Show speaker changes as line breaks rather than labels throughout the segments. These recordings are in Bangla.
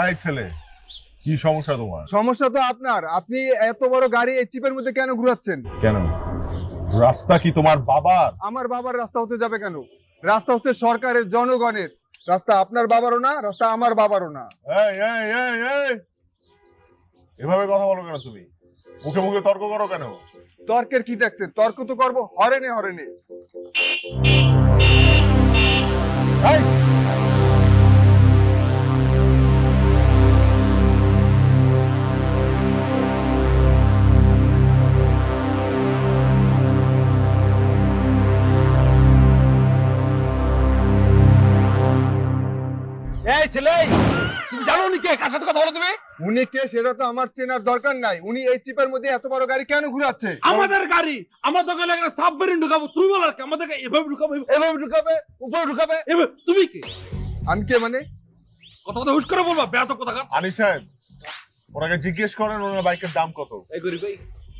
এই ছেলে, কি সমস্যা তোমার?
সমস্যা তো আপনার। আপনি এত বড় গাড়ি এই চিপের মধ্যে কেন ঘুরাচ্ছেন?
কেন? রাস্তা কি তোমার বাবার?
আমার বাবার রাস্তা হতে যাবে কেন? রাস্তা হচ্ছে সরকারের, জনগণের রাস্তা। আপনার বাবারও না, রাস্তা আমার বাবারও না।
এই এই এই এই, এভাবে কথা বলো কেন তুমি? মুখে মুখে তর্ক করো কেন?
তর্কের কি দেখছেন? তর্ক তো করবো হরেনে হরেনে।
এই,
এই ছেলে, তুমি জানো উনি কে? কার সাথে কথা বলো তুমি?
উনি কে সেটা তো আমার চেনার দরকার নাই। উনি এই চিপের মধ্যে এত বড় গাড়ি কেন ঘুরাচ্ছে?
আমাদের গাড়ি, আমার তো গেলে একটা সাবমেরিন ঢুকাবো। তুমি বলো আর কি? আমাদেরকে এভাবে ঢুকাবো, এভাবে ঢুকাবে, উপরে ঢুকাবে, এভাবে। তুমি কে?
আমি কে মানে?
কথা কথা হুশ করে বলবা, বেয়াদব কোথাকার।
আনিস সাহেব, ওনাকে জিজ্ঞেস করেন ওনার বাইকের দাম কত।
এই গরিব ভাই,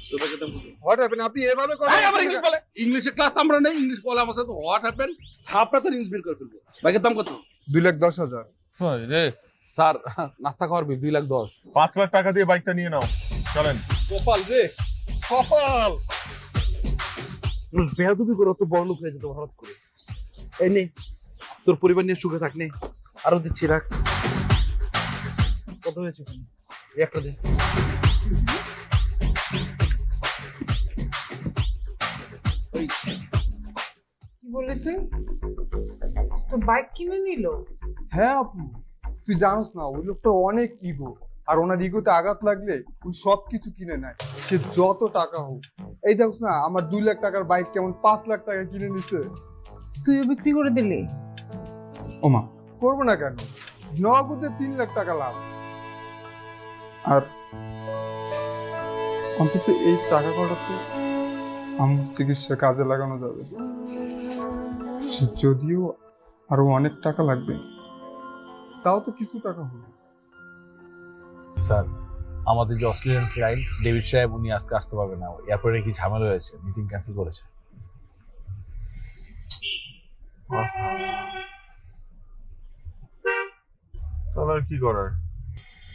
তোর বাইকের দাম কত?
What happen? আপনি এভাবে
এই আবার ইংলিশ
করেন?
বলে। ইংলিশে ক্লাস আমরা নেই, ইংলিশ বলে আমার সাথে। What happen? থাপড়া তো ইংলিশ বের করে ফেলবো। বাইকের দাম কত?
2,10,000।
রে স্যার, নাস্তা খাওয়ার বিল 2,10,000।
5 লাখ টাকা দিয়ে বাইকটা নিয়ে নাও, চলেন।
কপাল রে,
কপাল।
বেয়াদবি করে তো বড় লোক হয়ে যেত হঠাৎ করে। এই নে, তোর পরিবার নিয়ে সুখে থাক। নে, আরো দিচ্ছি, রাখ। কত হয়েছে? একটা দে।
কি বললি তুই? তোর বাইক কিনে নিল?
হ্যাঁ আপু, তুই জানোস না ওই লোকটা অনেক ইগো। আর ওনার ইগোতে আঘাত লাগলে ওই সবকিছু কিনে নেয়, সে যত টাকা হোক। এই দেখছ না আমার 2 লাখ টাকার বাইক কেমন 5 লাখ টাকা কিনে নিছে।
তুইও বিক্রি করে দিলি?
ওমা, করবো না কেন? নগদে 3 লাখ টাকা লাভ। আর অন্তত এই টাকা কটাতে আমার চিকিৎসা কাজে লাগানো যাবে। সে যদিও আরো অনেক টাকা লাগবে, তাও তো কিছু টাকা হবে।
স্যার, আমাদের যে অস্ট্রেলিয়ান ক্লায়েন্ট ডেভিড সাহেব, উনি আজকে আসতে পারবেন না। এয়ারপোর্টে কি ঝামেলা হয়েছে, মিটিং ক্যান্সেল করেছে।
তাহলে আর কি করার?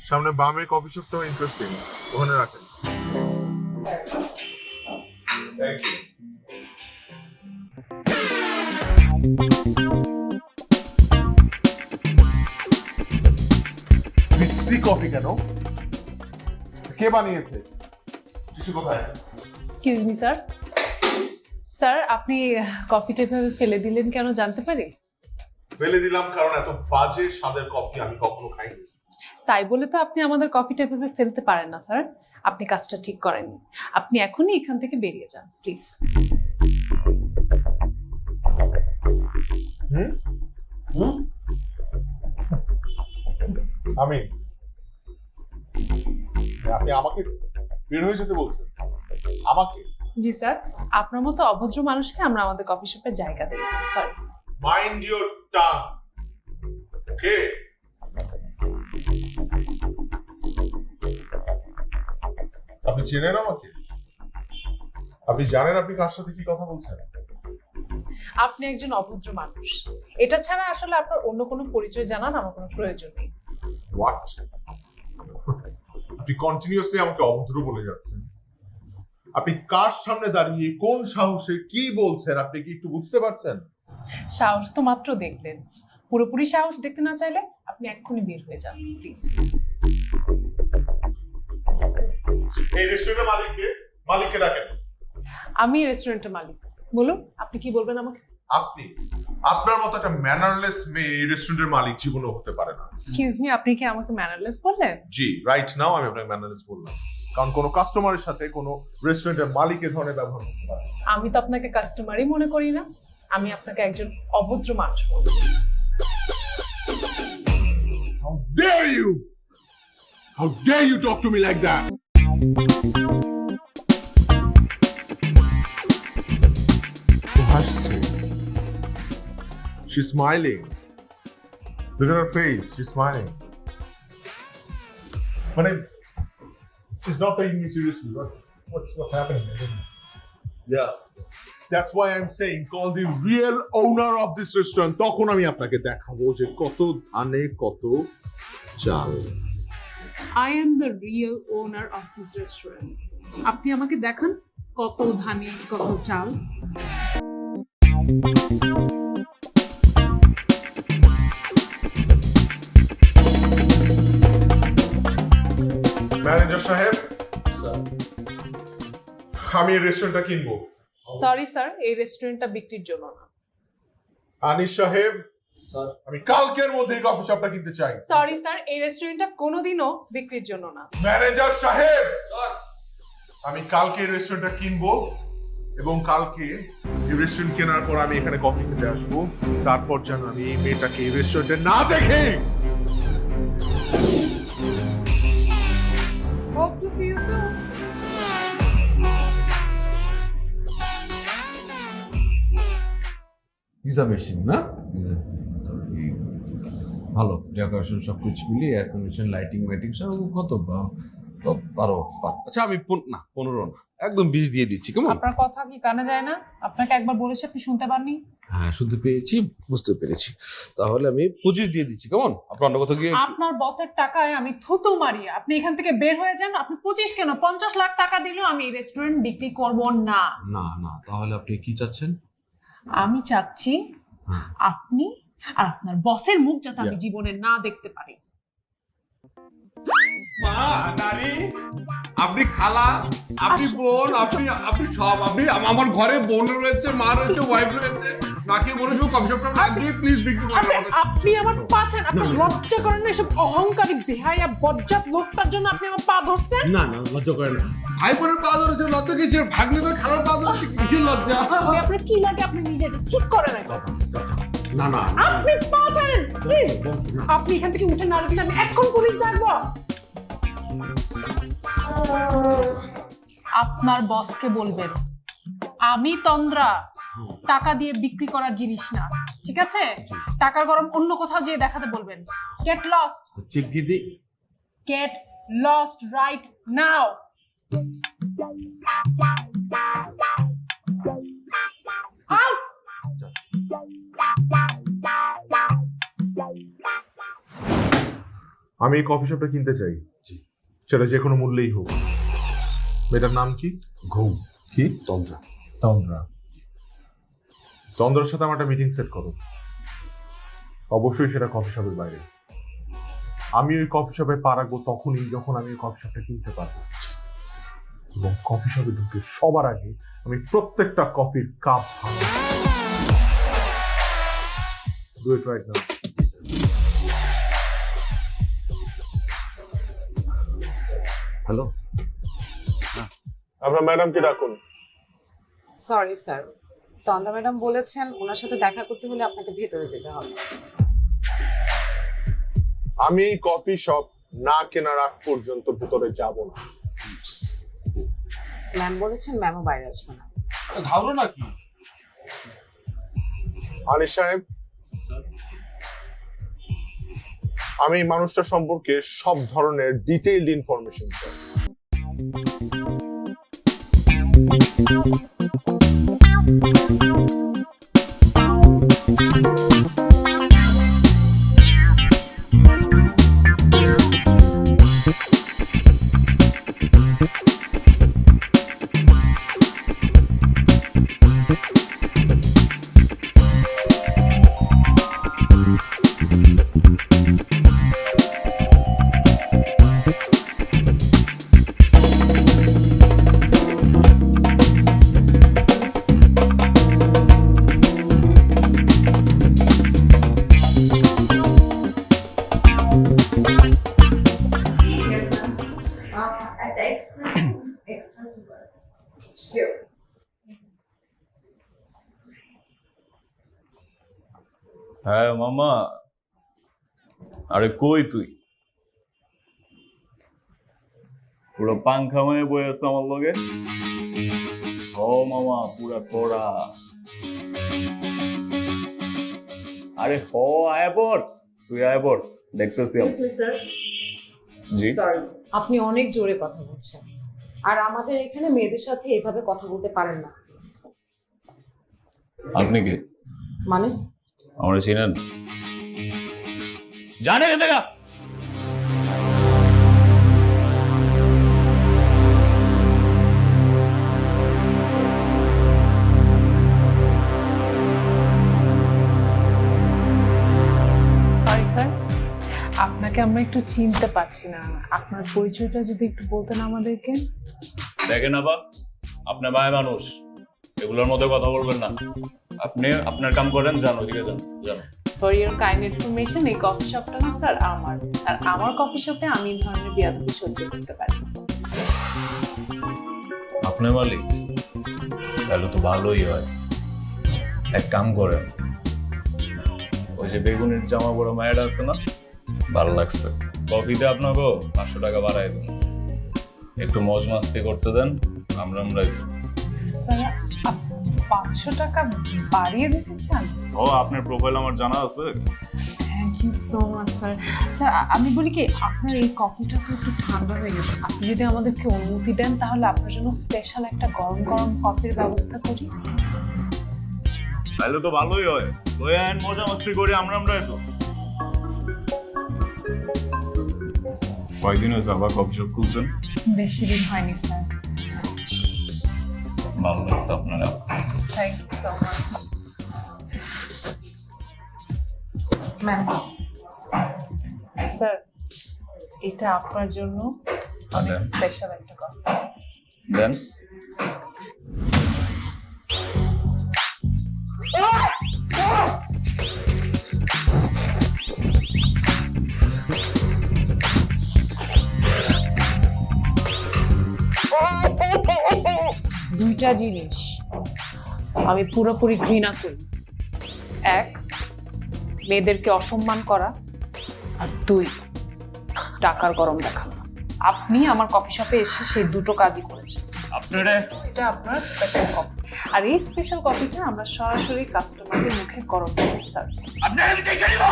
সামনে বামে কফি শপটাও ইন্টারেস্টিং, ওখানে রাখেন। Thank you. মিষ্টি কফি কেন? কে বানিয়েছে? কিছু কোথায়?
Excuse me sir. স্যার, আপনি কফিটা এভাবে ফেলে দিলেন কেন জানতে পারি?
ফেলে দিলাম কারণ এত বাজে স্বাদের কফি আমি কখনো খাইনি।
তাই বলে তো আপনি আমাদের কফিটা এভাবে ফেলতে পারেন না স্যার। আপনি কাজটা ঠিক করেননি। আপনি এখনই এখান থেকে বেরিয়ে যান প্লিজ।
আমি, আপনি আমাকে বের হয়ে যেতে বলছেন? আমাকে?
জি স্যার, আপনার মতো অভদ্র মানুষকে আমরা আমাদের কফি শপে জায়গা দেই। Sorry.
Mind your tongue. Okay? আপনি চেনেন আমাকে? আপনি জানেন আপনি কার সাথে কি কথা বলছেন?
আপনি একজন অভদ্র মানুষ। এটা ছাড়া আসলে আপনার অন্য কোনো পরিচয় জানার আমার কোনো প্রয়োজন নেই।
হোয়াট? আপনি কন্টিনিউয়াসলি আমাকে অভদ্র বলে যাচ্ছেন। আপনি কার সামনে দাঁড়িয়ে কোন সাহসে কি বলছেন আপনি কি একটু বুঝতে পারছেন?
সাহস তো মাত্র দেখলেন। পুরোপুরি সাহস দেখতে না চাইলে আপনি এক্ষুনি বের হয়ে যান প্লিজ।
এই রেস্টুরেন্টের মালিককে ডাকেন।
আমি রেস্টুরেন্টের মালিক। বলুন, আপনি কি বলবেন আমাকে?
আপনি, আপনার মতো একটা ম্যানারলেস মেয়ে এই রেস্টুরেন্টের মালিক জীবনেও হতে পারে না।
এক্সকিউজ মি, আপনি কি আমাকে ম্যানারলেস বললেন?
জি, রাইট নাও আমি আপনাকে ম্যানারলেস বললাম, কারণ কোনো কাস্টমারের সাথে কোনো রেস্টুরেন্টের মালিক এ ধরনের ব্যবহার করতে পারে না।
আমি তো আপনাকে কাস্টমারই মনে করি না। আমি আপনাকে একজন অভদ্র মানুষ মনে করি।
How dare you? How dare you talk to me like that? She's smiling. Look at her face. She's smiling. But she's not taking me seriously. What's happening?
Yeah.
That's why I'm saying call the real owner of this restaurant. তখন আমি আপনাকে দেখাবো যে কত ধানে কত
চাল।
I am the real owner of this restaurant. আপনি আমাকে দেখান কত ধানে কত চাল।
ম্যানেজার সাহেব, আমি এই রেস্টুরেন্টটা কিনবো।
সরি স্যার, এই রেস্টুরেন্টটা বিক্রির জন্য না।
আনিস সাহেব, আমি কালকের মধ্যে এই কফি শপটা কিনতে চাই।
সরি স্যার, এই রেস্টুরেন্টটা কোনোদিনও বিক্রির জন্য না।
ম্যানেজার সাহেব, আমি কালকে এই রেস্টুরেন্টটা কিনবো এবং কালকে এই রেস্টুরেন্ট কেনার পর আমি এখানে কফি খেতে আসবো। তারপর যেন আমি এই মেয়েটাকে এই রেস্টুরেন্টে না দেখি।
Hope to see you soon.
Pizza machine না? ভালো ডেকোরেশন সবকিছু মিলিয়ে এয়ার কন্ডিশন লাইটিং মাইটিং সব কত 12। আচ্ছা আমি 15 না, একদম 20 দিয়ে দিচ্ছি। কেমন?
আপনার কথা কি কানে যায় না? আপনাকে একবার বলেছি, আপনি শুনতে পাননি?
হ্যাঁ শুনতে পেয়েছি, বুঝতে পেরেছি। তাহলে আমি 25 দিয়ে দিচ্ছি। কেমন? আপনার অন্য কথা কি?
আপনার বসের টাকায় আমি থুতু মারি, আপনি এখান থেকে বের হয়ে যান। আপনি 25 কেন, 50 লাখ টাকা দিলেও আমি এই রেস্টুরেন্ট বিক্রি করব না।
না না, তাহলে আপনি কি চাচ্ছেন?
আমি চাচ্ছি আপনি আর আপনার বসের মুখ যাতে আমি জীবনে না দেখতে পারি।
মা, নারী, আপনি খালা, আপনি বোন, আপনি সব। আপনি আমার ঘরে বোন রয়েছে, মা রয়েছে, ওয়াইফ রয়েছে। নাকি বলে দেবো কফি শপটা একদিন প্লিজ বিক্রি করুন আমাদের।
আপনি আমার পাচ্ছেন, আপনার লজ্জা করেন না? এসব অহংকারী বেহায়া বজ্জাত লোকটার জন্য আপনি আমার পা ধরছেন?
না না, লজ্জা করে না। ভাই বোনের পা ধরেছে, লজ্জা কিসের? ভাগ্নে করে খালার পা ধরেছে, কিসের লজ্জা?
আপনার কি লাগে? আপনি নিজেকে ঠিক করে রাখেন।
না না,
আপনি পা ধরেন প্লিজ। আপনি এখান থেকে উঠে না দিলে আমি এখন পুলিশ ডাকবো। আপনার বসকে বলবেন আমি তন্দ্রা টাকা দিয়ে বিক্রি করার জিনিস না, ঠিক আছে? টাকার গরম অন্য কোথাও যেয়ে দেখাতে বলবেন। Get lost.
চেক দিয়ে দিই।
Get lost right now. Out.
আমি এই কফি শপটা কিনতে চাই, সেটা যে কোনো মূল্যেই হোক। মেয়েটার নাম কি?
ঘুম।
কি?
তন্দ্রা।
তন্দ্রা। তন্দ্রার সাথে আমার একটা মিটিং সেট করো, অবশ্যই সেটা কফি শপের বাইরে। আমি ওই কফি শপে পা রাখবো তখনই যখন আমি ওই কফি শপটা কিনতে পারবো, এবং কফি শপে ঢুকে সবার আগে আমি প্রত্যেকটা কফির কাপ ভাঙবো। Do it right now.
Hello,
আপনার ম্যাডামকে ডাকুন।
সরি স্যার, তন্দ্রা ম্যাডাম বলেছেন ওনার সাথে দেখা করতে হলে আপনাকে ভেতরে যেতে হবে।
আমি এই কফি শপ না কেনার আগ পর্যন্ত ভেতরে যাব না।
ম্যাম বলেছেন ম্যামও বাইরে আসবে না।
ঘাবড়ো নাকি?
আনিস সাহেব, আমি এই মানুষটার সম্পর্কে সব ধরনের ডিটেইলড ইনফরমেশন চাই।
হ্যাঁ মামা, আরে কই তুই? পুরো পাংখা হয়ে বয়ে আছে আমার লগে। ও মামা পুরা কড়া। আরে হ, আয় পর, তুই আয় পর, দেখতেছি। জি
সরি, আপনি অনেক জোরে কথা বলছেন, আর আমাদের এখানে মেয়েদের সাথে এভাবে কথা বলতে পারেন না।
আপনি কি
মানে?
আমরা চিনেন? জানে কে দেখা
আপনাদেরকে আমরা একটু চিনতে পারছি না, আপনার পরিচয়টা যদি একটু বলতেন আমাদেরকে।
দেখেন আবা, আপনি ভাই মানুষ, এগুলোর মধ্যে কথা বলবেন না। আপনি আপনার কাম করেন, যান ওদিকে যান যান।
ফর ইউর কাইন্ড ইনফরমেশন, এই কফি শপটা না স্যার আমার, আর আমার কফি শপে আমি এই ধরনের বিয়াদবি সহ্য করতে পারি না।
আপনি মালিক? তাহলে তো ভালোই হয়। এক কাম করেন, ওই যে বেগুনের জামা পরা মায়েরা আছে না, ভালো লাগছে, কফিতে আপনাকে 500 টাকা বাড়াই দেন, একটু মজ মাস্তি করতে দেন, আমরাই তো।
স্যার 500 টাকা বাড়িয়ে দিতে চান?
ও, আপনার প্রোফাইল আমার জানা আছে।
Thank you so much sir. Sir আমি বলি কি, আপনার এই কফিটা তো একটু ঠান্ডা হয়ে গেছে, আপনি যদি আমাদেরকে অনুমতি দেন তাহলে আপনার জন্য স্পেশাল একটা গরম গরম কফির ব্যবস্থা করি।
তাহলে তো ভালোই হয়, লয়ে আইন, মজা মাস্তি করি, আমরাই তো। কয়দিন হয়েছে আবার কফি শপ খুলছেন?
বেশি দিন হয়নি স্যার।
ভালো লাগছে আপনারা।
Thank you so much ma'am. Sir এটা আপনার জন্য অনেক স্পেশাল একটা কফি।
দেন।
দুইটা জিনিস আমি পুরোপুরি ঘৃণা করি, এক মেয়েদেরকে অসম্মান করা, আর দুই টাকার গরম দেখানো। আপনি আমার কফি শপে এসে সেই দুটো কাজই করেছেন।
আপনারা
এটা আপনার স্পেশাল কফি, আর এই স্পেশাল কফিটা আমরা সরাসরি কাস্টমারদের মুখে গরম করে সার্ভ করি।
আপনারা আমি দেখে নিব।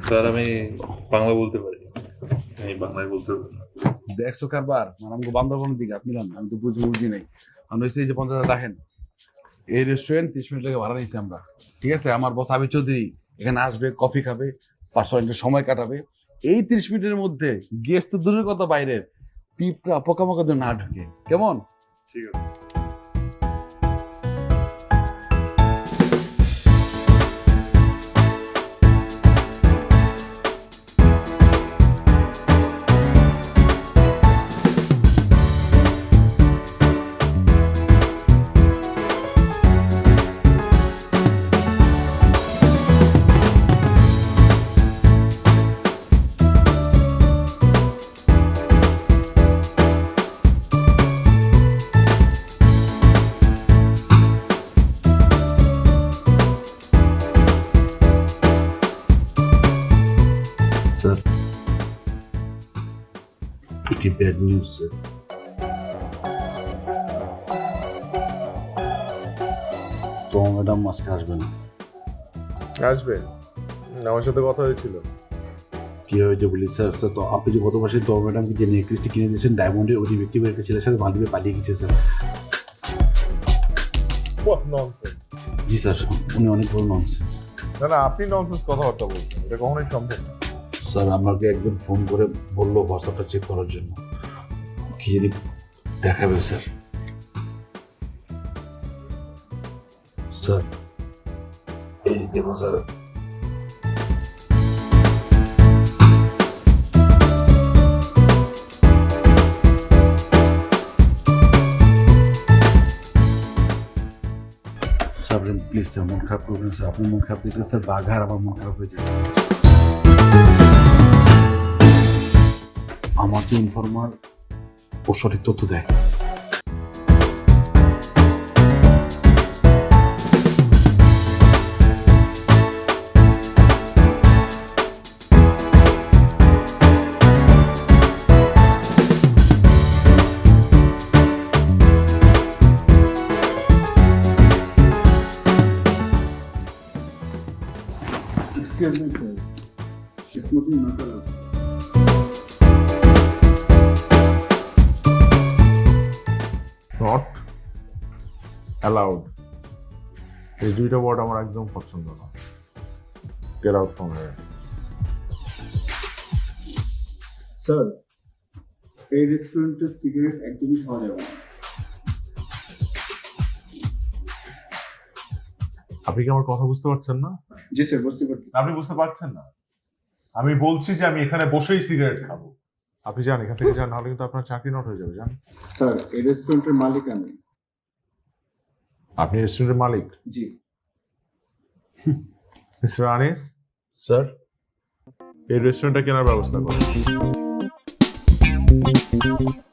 স্যার আমি বাংলা বলতে পারি, আমি বাংলায় বলতে পারি না।
দেখছো কারবার, মানে আমাকে বান্দরবনের দিকে আপনি না, আমি তো বুঝি নাই। আমরা হচ্ছে এই যে 50,000 দেখেন, এই রেস্টুরেন্ট 30 মিনিট লেগে ভাড়া নিয়েছি আমরা, ঠিক আছে? আমার বস আবির চৌধুরী এখানে আসবে, কফি খাবে, 500 মিনিটের সময় কাটাবে। এই 30 মিনিটের মধ্যে গেস্ট তো দূরের কথা, বাইরের পিঁপড়া পোকামাকড় যেন না ঢুকে, কেমন?
ঠিক আছে।
স্যার এটি ব্যাড নিউজ স্যার। তো ম্যাডাম আজকে আসবেন?
আসবে, আমার সাথে কথা হয়েছিল।
কি হয়েছে বলি স্যার? স্যার তো আপনি যে গত মাসে তো ম্যাডামকে যে নেকলেসটি কিনে দিয়েছেন ডায়মন্ডের, ওই ব্যক্তির একটা ছেলের সাথে মালদ্বীপে পালিয়ে গেছে স্যার।
ননসেন্স।
জি স্যার, উনি অনেক বড় ননসেন্স।
না না, আপনি ননসেন্স কথাবার্তা বলছেন, এটা কখনোই সম্ভব না।
স্যার আমাকে একজন ফোন করে বললো হোয়াটসঅ্যাপটা চেক করার জন্য, কি জানি দেখাবে স্যার। স্যার এই দেখুন স্যার, প্লিজ স্যার মন খারাপ করবেন স্যার, আপনি মন খারাপ দেখলে স্যার বাঘার আমার মন খারাপ হয়ে যায়। আমার যে ইনফরমার ও সঠিক তথ্য দেয়।
অ্যালাউড, এই দুইটা ওয়ার্ড আমার একদম পছন্দ না। Get out from here.
Sir, এই রেস্টুরেন্টের সিগারেট একদমই খাওয়া যাবে না।
আপনি কি আমার কথা বুঝতে পারছেন না?
জি স্যার, বুঝতে পারছি।
আপনি বুঝতে পারছেন না? আমি বলছি যে আমি এখানে বসেই সিগারেট খাবো। আপনি যান, এখান থেকে যান, নাহলে কিন্তু আপনার চাকরি নট হয়ে যাবে। যান।
স্যার, এই রেস্টুরেন্টের মালিক আমি।
আপনি রেস্টুরেন্টের মালিক?
জি।
মিস্টার আনিস,
স্যার,
এই রেস্টুরেন্টটা কেনার ব্যবস্থা করুন।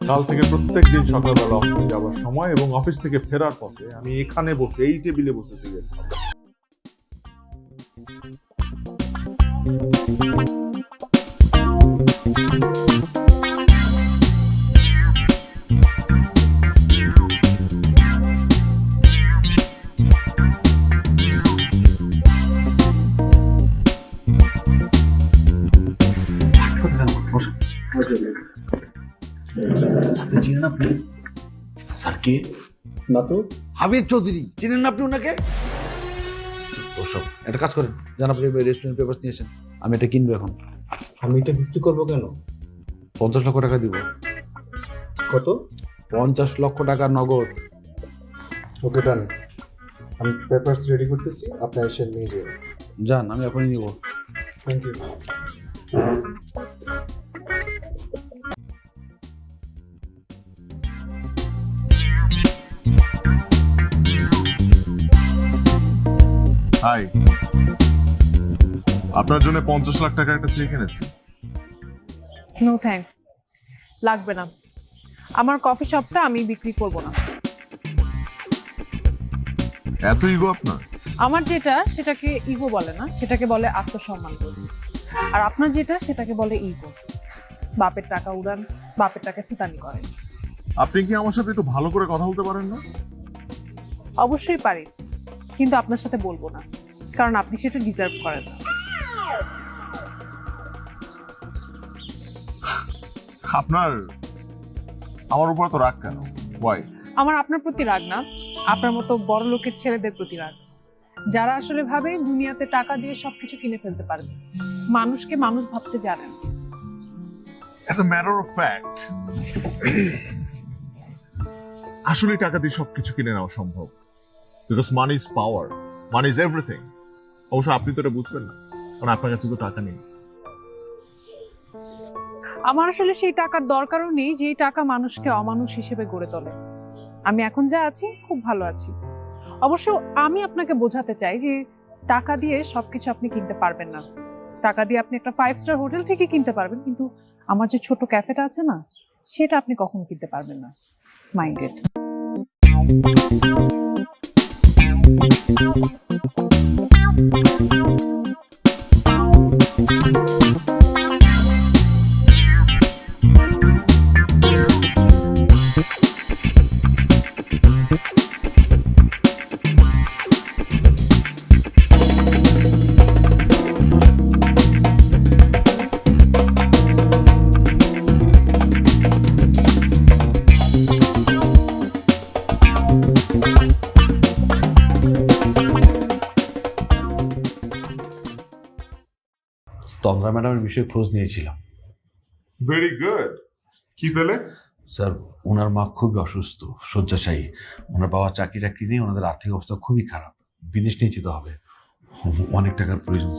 কাল থেকে প্রত্যেক দিন সকালবেলা অফিসে যাওয়ার সময় এবং অফিস থেকে ফেরার পথে আমি এখানে বসে, এই টেবিলে বসে সিগারেট খাবো।
স্যার কে?
না তো।
হাবিব চৌধুরী, চিনেন না আপনি ওনাকে? ওসব একটা কাজ করেন, জান আপনি রেস্টুরেন্ট পেপার নিয়েছেন, আমি এটা কিনবো এখন।
আমি এটা বিক্রি করবো কেন?
50 লক্ষ টাকা দিব।
কত?
50 লক্ষ টাকা নগদ।
ওকে, ডান। আমি পেপারস রেডি করতেছি, আপনি এসে নিয়ে যাবেন।
যান, আমি এখনই নিব।
Thank you.
হাই, আপনার জন্য 50 লাখ টাকা একটা চেক এনেছি।
নো থ্যাঙ্কস, লাগবে না। আমার কফি শপটা আমি বিক্রি করব না।
এত ইগো আপনার?
আমার যেটা সেটাকে ইগো বলে না, সেটাকে বলে আত্মসম্মান বোধ। আর আপনার যেটা সেটাকে বলে ইগো। বাপের টাকা উড়ান, বাপের টাকা ফুটানি করেন।
আপনি কি আমার সাথে একটু ভালো করে কথা বলতে পারেন না?
অবশ্যই পারি, কিন্তু আপনার সাথে বলবো না, কারণ আপনি সেটা ডিজার্ভ করেন না।
আপনার আমার উপর তো রাগ কেন? ওয়াই?
আমার আপনার প্রতি রাগ না, আপনার মতো বড় লোকের ছেলেদের প্রতি রাগ, যারা আসলে ভাবে দুনিয়াতে টাকা দিয়ে সবকিছু কিনে ফেলতে পারবে, মানুষকে মানুষ ভাবতে জানেন।
As a matter of fact, আসলে টাকা দিয়ে সবকিছু কিনে নেওয়া সম্ভব। Because money is power, money is everything. অবশ্য আপনি তো এটা বুঝবেন না, কারণ আপনার কাছে তো টাকা নেই।
আমার আসলে সেই টাকার দরকারও নেই, যেই টাকা মানুষকে অমানুষ হিসেবে গড়ে তোলে। আমি এখন যা আছি খুব ভালো আছি। অবশ্য আমি আপনাকে বোঝাতে চাই যে টাকা দিয়ে সবকিছু আপনি কিনতে পারবেন না। টাকা দিয়ে আপনি একটা 5 স্টার হোটেল ঠিকই কিনতে পারবেন, কিন্তু আমার যে ছোট ক্যাফেটা আছে না, সেটা আপনি কখনো কিনতে পারবেন না। মাইন্ডেড।
তন্দ্রা ম্যাডামের বিষয়ে খোঁজ নিয়েছিলাম।
Very good. কি পেলে?
স্যার, ওনার মা খুবই অসুস্থ, শয্যাশায়ী। ওনার বাবা চাকরি টাকরি নেই, ওনাদের আর্থিক অবস্থা খুবই খারাপ, বিদেশ নিয়ে যেতে হবে, অনেক টাকার প্রয়োজন।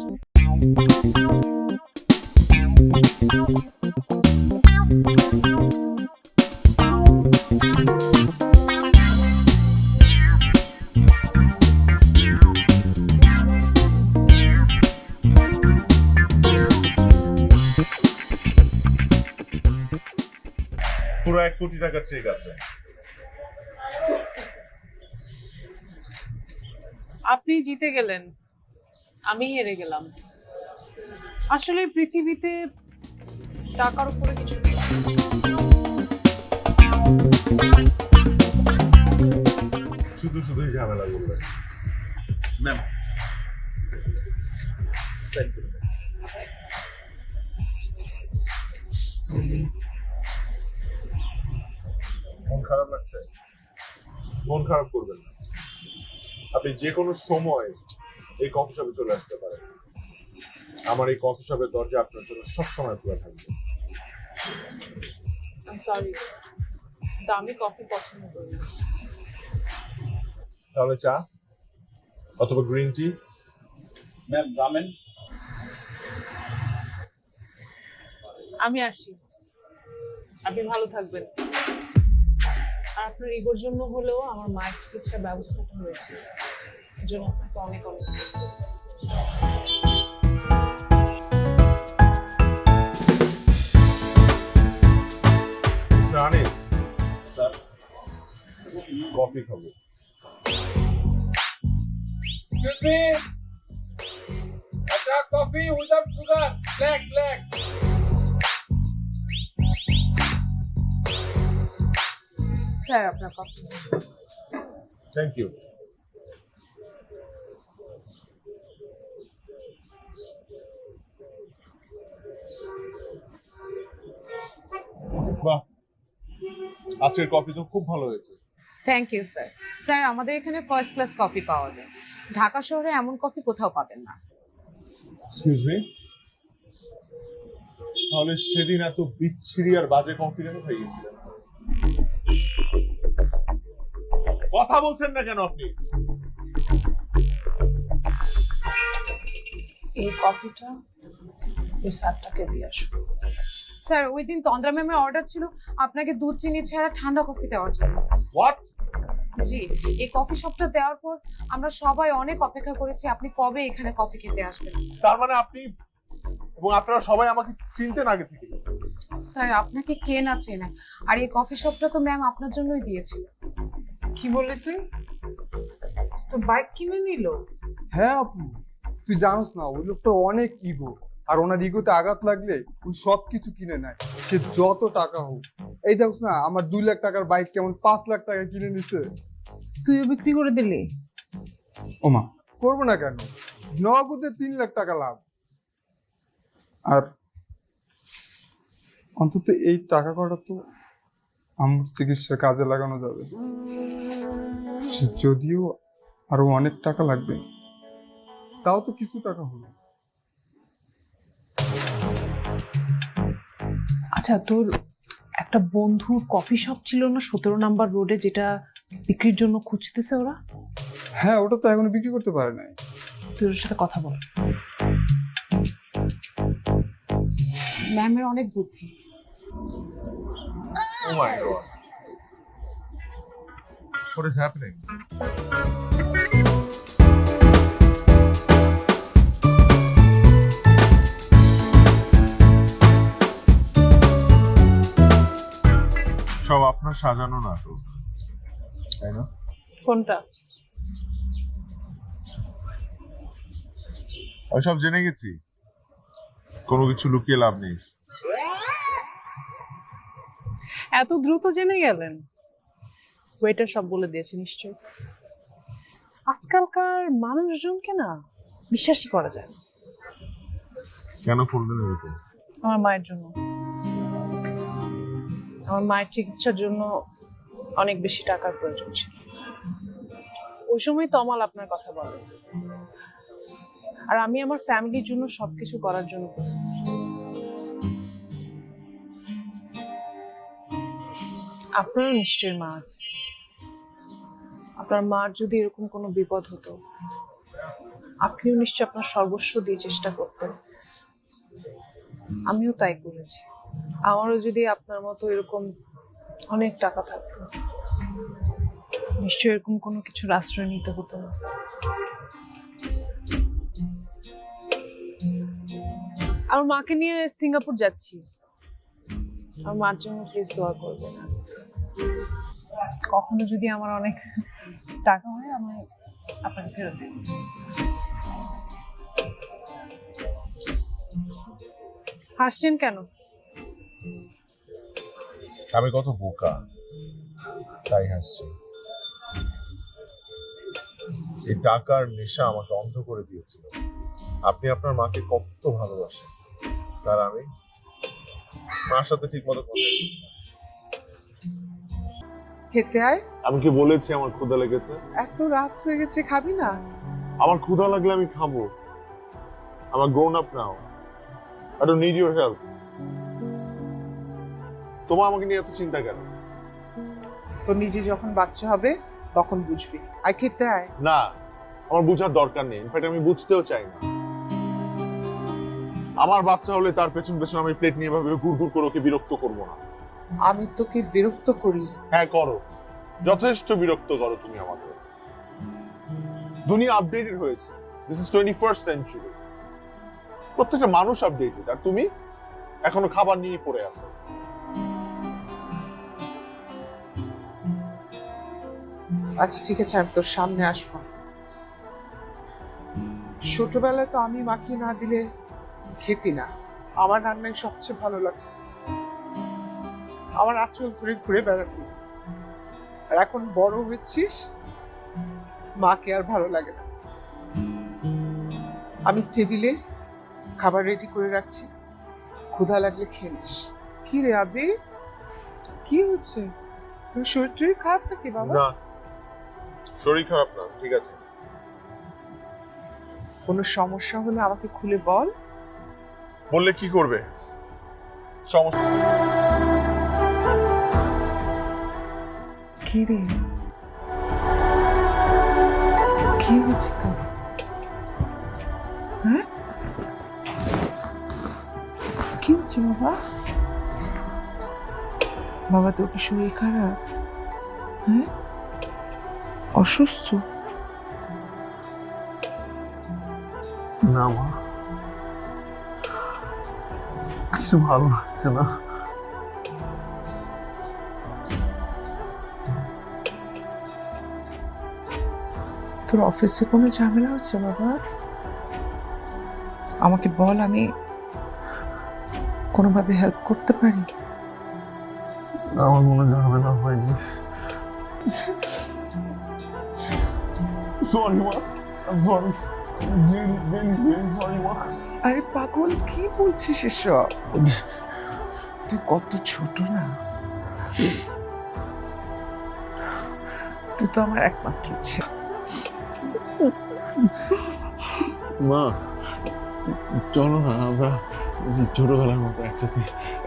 পুরো 1 কোটি টাকার চেক আছে।
আপনি জিতে গেলেন, আমি হেরে গেলাম। আসলে পৃথিবীতে টাকার উপরে কিছু নেই।
শুধু শুধুই ঝামেলা করবে।
ম্যাম,
মন খারাপ লাগছে? মন খারাপ করবেন না, আপনি যে কোনো সময় এই কফি শপে চলে আসতে পারেন। আমার এই কফি শপের দরজা আপনার জন্য সবসময় খোলা থাকবে।
সরি, দামি কফি পছন্দ করি না।
তাহলে চা অথবা গ্রিন টি?
Ma'am ramen.
আমি আসি, আপনি ভালো থাকবেন। আর আপনার ইগোর জন্য হলেও আমার মায়ের চিকিৎসার ব্যবস্থাটা হয়েছে, এর জন্য আপনাকে অনেক অনেক ধন্যবাদ।
আনিস স্যার, কফি খাবো।
Coffee without sugar, black.
Sir আপনার কফি।
Thank you. বাহ, আজকের কফি তো খুব ভালো হয়েছে।
Thank you sir. স্যার আমাদের এখানে ফার্স্ট ক্লাস কফি পাওয়া যায়, ঢাকা শহরে এমন কফি কোথাও পাবেন না।
এক্সকিউজ মি, তাহলে সেদিন এত বিচ্ছিরি আর বাজে কফি কেন খাইয়েছিলেন? কথা বলছেন না কেন আপনি?
এই কফিটা ওই স্যারটাকে দিয়ে আসো। স্যার ওই দিন তন্দ্রা ম্যামের অর্ডার ছিল আপনাকে দুধ চিনি ছাড়া ঠান্ডা কফি দেওয়ার জন্য।
হোয়াট?
জি, এই কফি শপটা দেওয়ার পর আমরা সবাই অনেক অপেক্ষা করেছি আপনি কবে এখানে কফি খেতে আসবেন।
তার মানে আপনি এবং আপনারা সবাই আমাকে চিনতেন আগে থেকে?
স্যার আপনাকে কে না চেনে, আর এই কফি শপটা তো ম্যাম আপনার জন্যই দিয়েছিল।
কি বললি তুই? তোর বাইক কিনে নিল?
হ্যাঁ আপু, তুই জানোস না ওই লোকটা অনেক ইগো, আর ওনার ইগোতে আঘাত লাগলে ওই সব কিছু কিনে নেয়, সে যত টাকা হোক। এই দেখছ না আমার 2 লাখ টাকার বাইক কেমন 5 লাখ টাকা কিনে নিছে।
তুইও বিক্রি করে দিলি?
ওমা, করবো না কেন, নগদে 3 লাখ টাকা লাভ। আর অন্তত এই টাকা কটা তো আমার চিকিৎসার কাজে লাগানো যাবে। যদিও আরো অনেক টাকা লাগবে, তাও তো কিছু টাকা হলো।
আচ্ছা, তোর একটা বন্ধুর কফি শপ ছিল না 17 নাম্বার রোডে, যেটা বিক্রির জন্য খুঁজতেছে ওরা?
হ্যাঁ, ওটা তো এখনো বিক্রি করতে পারে নাই।
তুই ওর সাথে কথা বল।
ম্যামের অনেক বুদ্ধি।
Oh my god. What is happening? সব আপনার সাজানো নাটক, তাই না?
কোনটা?
আমি সব জেনে গেছি, কোনো কিছু লুকিয়ে লাভ নেই।
এত দ্রুত জেনে গেলেন? ওয়েটার সব বলে দিয়েছে নিশ্চয়ই। আজকালকার মানুষজনকে না বিশ্বাসই করা যায় না।
কেন করলেন এরকম?
আমার মায়ের জন্য। আমার মায়ের চিকিৎসার জন্য অনেক বেশি টাকার প্রয়োজন ছিল। ওই সময় তমাল আপনার কথা বলে, আর আমি আমার ফ্যামিলির জন্য সবকিছু করার জন্য প্রস্তুত। আপনারও নিশ্চয়ই মা আছে। আপনার মার যদি এরকম কোনো বিপদ হতো, আপনিও নিশ্চয়ই আপনার সর্বস্ব দিয়ে চেষ্টা করতেন। আমিও তাই করেছি। আমারও যদি আপনার মতো এরকম অনেক টাকা থাকতো, নিশ্চয়ই এরকম কোনো কিছু আশ্রয় নিতে হতো না। আমার মাকে নিয়ে সিঙ্গাপুর যাচ্ছি। আমার মার জন্য প্লিজ দোয়া করবেন। কখনো যদি আমার অনেক টাকা হয়, আমি আপনাকে ফেরত দেব। হাসছেন কেন?
আমি কত বোকা, তাই হাসছি। এই টাকার নেশা আমাকে অন্ধ করে দিয়েছিল। আপনি আপনার মাকে কত ভালোবাসেন, আর আমি মার সাথে ঠিক মতো কথা বলি না।
খেতে আয়।
আমি কি বলেছি আমার ক্ষুধা লেগেছে?
এত রাত হয়ে গেছে, খাবি না?
আমার ক্ষুধা লাগলে আমি খাবো। আমার grown up now. I don't need your help. তোমার আমাকে নিয়ে এত চিন্তা কেন?
তো নিজে যখন বাচ্চা হবে তখন বুঝবি। আয় খেতে আয়।
না, আমার বোঝার দরকার নেই। ইনফ্যাক্ট আমি বুঝতেও চাই না। আমার বাচ্চা হলে তার পেছন পেছন আমি প্লেট নিয়ে ভাবে ঘুরঘুর করে ওকে বিরক্ত করবো না।
আমি তোকে বিরক্ত করি?
হ্যাঁ করো, যথেষ্ট বিরক্ত করো তুমি আমাকে। দুনিয়া আপডেটেড হয়েছে। This is 21st century. প্রত্যেকটা মানুষ আপডেটেড, আর তুমি এখনো খাবার নিয়ে পড়ে আছো।
আচ্ছা ঠিক আছে, আমি তোর সামনে আসবো। ছোটবেলায় তো আমি মাখিয়ে না দিলে খেতি না। আমার রান্নাই সবচেয়ে ভালো লাগে। আমার আঁচল ধরে ঘুরে বেড়াতি। আর এখন বড় হয়েছিস, মাকে আর ভালো লাগে না। আমি টেবিলে খাবার রেডি করে রাখছি, ক্ষুধা লাগলে খেয়ে নিস। কি রে আবি, কি হচ্ছে? তোর শরীর টরীর খারাপ নাকি বাবা?
না, শরীর খারাপ না, ঠিক আছে।
কোনো সমস্যা হলে আমাকে খুলে বল।
বললে কি করবে? সমস্যা
কি রে, কি হচ্ছে তোর? হ্যাঁ, কি হচ্ছে বাবা? বাবা তোর কি শরীর খারাপ? হ্যাঁ, অসুস্থ?
না মা, কিছু ভালো লাগছে না।
তোর অফিসে কোনো ঝামেলা হচ্ছে বাবা? আমাকে বল, আমি কোনোভাবে হেল্প করতে পারি।
আমার মনে ঝামেলা হয়নি। সরি মা, সরি, সরি মা।
আরে পাগল, কি বলছিস এসব? তুই কত ছোট না, তুই তো আমার একমাত্র ছেলে।
মা চলো না, আমরা ছোটবেলার মতো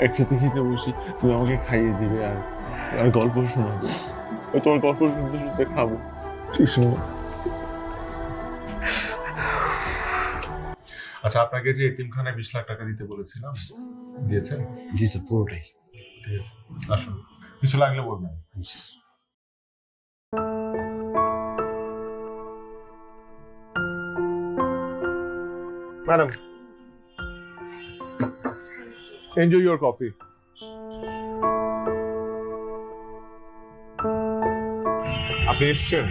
একসাথে খেতে বসি। তুমি আমাকে খাইয়ে দিবে আর গল্প শোনাবে। তোমার গল্প শুনতে শুনতে খাবো। আচ্ছা, আপনাকে যে এতিমখানায় 20 লাখ টাকা দিতে বলেছিলাম, দিয়েছেন?
জি স্যার, পুরোটাই।
ঠিক আছে, আসুন, কিছু লাগলে বলবেন। Madam, enjoy your coffee. আপনি এসছেন?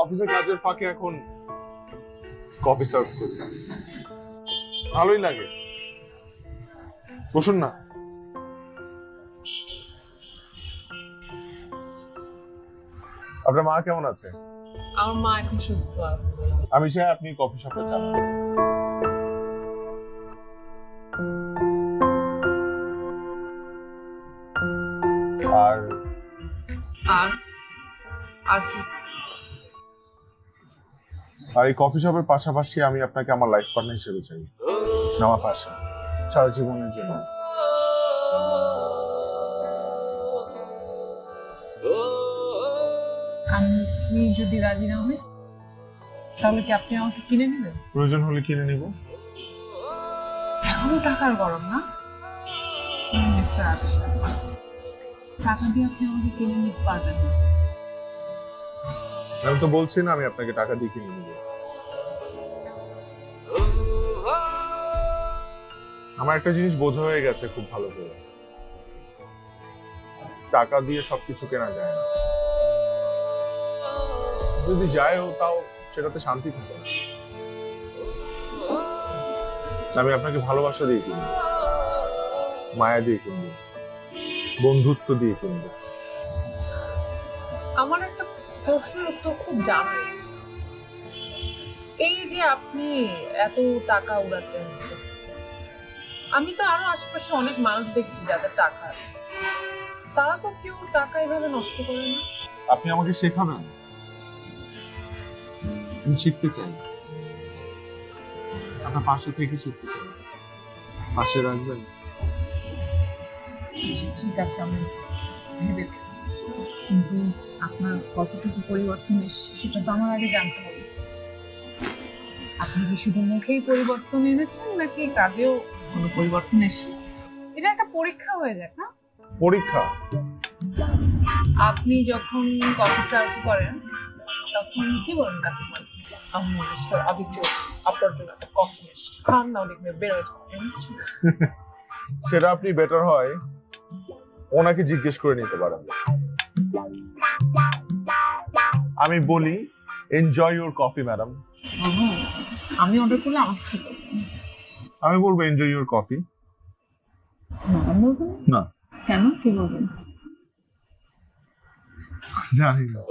অফিসের কাজের ফাঁকে এখন কফি সার্ভ করি, ভালোই লাগে। বসুন না। আপনার মা কেমন আছে?
আমার মা এখন সুস্থ আছে।
আমি চাই আপনি কফি শপে যান। আর
আর আর কি?
আর এই কফি শপের পাশাপাশি আমি আপনাকে আমার লাইফ পার্টনার হিসেবে চাই, আমার পাশে সারা জীবনের জন্য।
আমি যদি রাজি না হই তাহলে কি আপনি আমাকে কিনে নেবেন?
প্রয়োজন হলে কিনে নিব।
এখনো টাকার গরম না মিস্টার আবিষ্কার, টাকা দিয়ে আপনি আমাকে কিনে নিতে পারবেন না।
আমি তো বলছি না আমি আপনাকে টাকা দিয়ে কিনে নিব। আমার একটা জিনিস বোঝা হয়ে গেছে খুব ভালো করে, টাকা দিয়ে সবকিছু কেনা যায় না। যদি যায়ও তাও সেটাতে শান্তি থাকে না। আমি আপনাকে ভালোবাসা দিয়ে কিনবো, মায়া দিয়ে কিনবো, বন্ধুত্ব দিয়ে কিনবো।
আমার একটা প্রশ্নের উত্তর খুব জানার ইচ্ছে। এই যে আপনি এত টাকা উড়াতেন, আমি তো আরো আশেপাশে অনেক মানুষ দেখছি যাদের টাকা আছে, তারা তো কেউ টাকা এভাবে নষ্ট করে না।
আপনি আমাকে শেখাবেন? আমি শিখতে চাই, আপনার পাশে থেকে শিখতে চাই, পাশে রাখবেন।
আচ্ছা, ঠিক আছে, আমি ভেবে দেখব। কিন্তু আপনার কতটুকু পরিবর্তন এসছে সেটা তো আমার আগে জানতে হবে। আপনি কি শুধু মুখেই পরিবর্তন এনেছেন নাকি কাজেও কোনো পরিবর্তন এসছে? এটা একটা পরীক্ষা হয়ে যাক না?
পরীক্ষা?
আপনি যখন কফি সার্ভ করেন তখন কি বলেন কাস্টমার? আমি মিস্টার আদিত্য, আপনার জন্য একটা কফি এসেছে, খান নাও, দেখবে বেরোয় যাবে, এমন কিছু?
সেটা আপনি বেটার হয় ওনাকে জিজ্ঞেস করে নিতে পারেন। আমি বলি এনজয় ইউর কফি ম্যাডাম।
আমি অর্ডার করলে আমাকে কি বলবেন?
আমি বলবো এনজয় ইউর কফি।
না, আমি বলবো না।
না,
কেন? কি বলবেন?
জানি না।